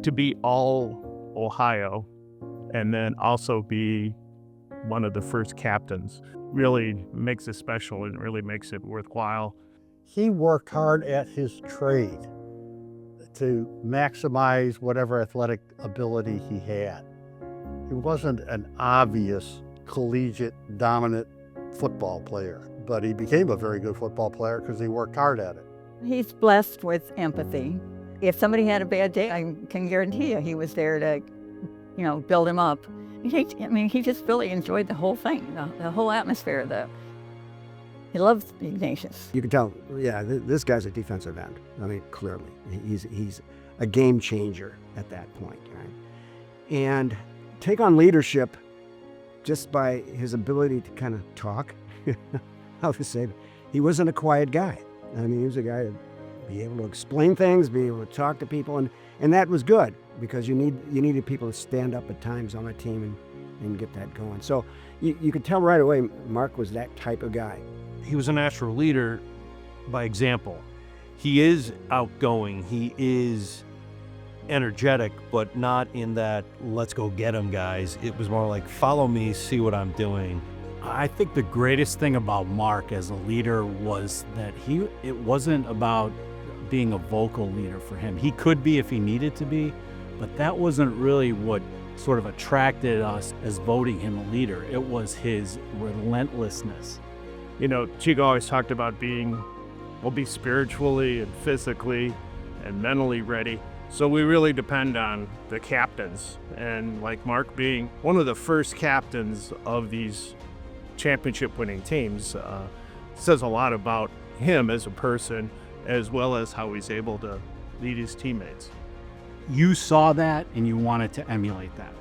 to be all Ohio and then also be one of the first captains really makes it special and really makes it worthwhile. He worked hard at his trade to maximize whatever athletic ability he had. He wasn't an obvious collegiate dominant football player, but he became a very good football player because he worked hard at it. He's blessed with empathy. If somebody had a bad day, I can guarantee you he was there to, build him up. He just really enjoyed the whole thing, the whole atmosphere. He loves Ignatius. You can tell, this guy's a defensive end. Clearly. He's a game changer at that point, right? And take on leadership just by his ability to kind of talk. How to say it? He wasn't a quiet guy. He was a guy to be able to explain things, be able to talk to people, and that was good because you needed people to stand up at times on a team and get that going. So you could tell right away Mark was that type of guy. He was a natural leader by example. He is outgoing, he is energetic, but not in that let's go get him guys. It was more like follow me, see what I'm doing. I think the greatest thing about Mark as a leader was that it wasn't about being a vocal leader for him. He could be if he needed to be, but that wasn't really what sort of attracted us as voting him a leader. It was his relentlessness. Chico always talked about be spiritually and physically and mentally ready. So we really depend on the captains, and like Mark being one of the first captains of these championship winning teams says a lot about him as a person as well as how he's able to lead his teammates. You saw that and you wanted to emulate that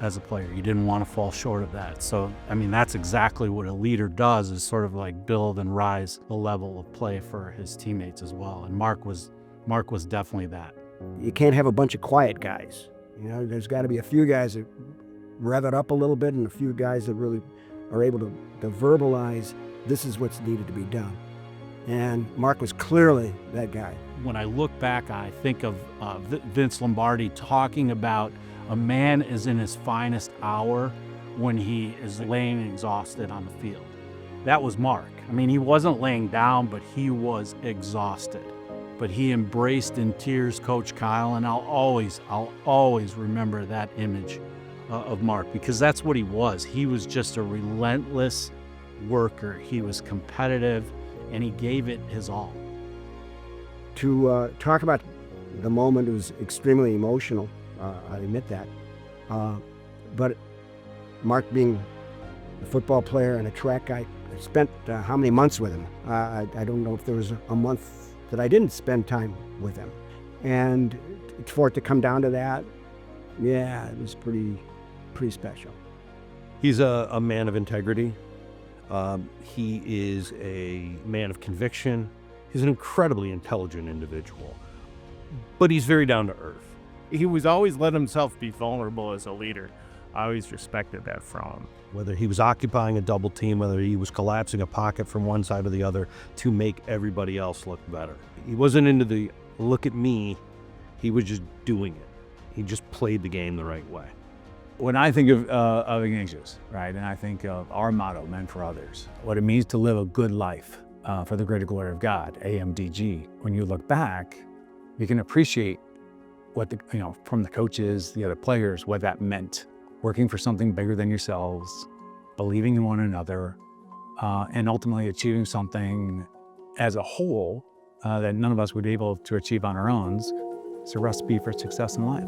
as a player. You didn't want to fall short of that. So, that's exactly what a leader does, is sort of like build and rise the level of play for his teammates as well. And Mark was definitely that. You can't have a bunch of quiet guys. There's got to be a few guys that rev it up a little bit and a few guys that really are able to verbalize this is what's needed to be done. And Mark was clearly that guy. When I look back, I think of Vince Lombardi talking about a man is in his finest hour when he is laying exhausted on the field. That was Mark. He wasn't laying down, but he was exhausted. But he embraced in tears Coach Kyle, and I'll always remember that image of Mark, because that's what he was. He was just a relentless worker. He was competitive, and he gave it his all. To talk about the moment, it was extremely emotional. I admit that. But Mark being a football player and a track guy, I spent how many months with him? I don't know if there was a month that I didn't spend time with him. And for it to come down to that, it was pretty special. He's a man of integrity. He is a man of conviction. He's an incredibly intelligent individual, but he's very down to earth. He was always let himself be vulnerable as a leader. I always respected that from him. Whether he was occupying a double team, whether he was collapsing a pocket from one side or the other to make everybody else look better. He wasn't into the look at me, he was just doing it. He just played the game the right way. When I think of Ignatius, right, and I think of our motto, Men for Others, what it means to live a good life for the greater glory of God, AMDG. When you look back, you can appreciate what from the coaches, the other players, what that meant. Working for something bigger than yourselves, believing in one another, and ultimately achieving something as a whole that none of us would be able to achieve on our own. It's a recipe for success in life.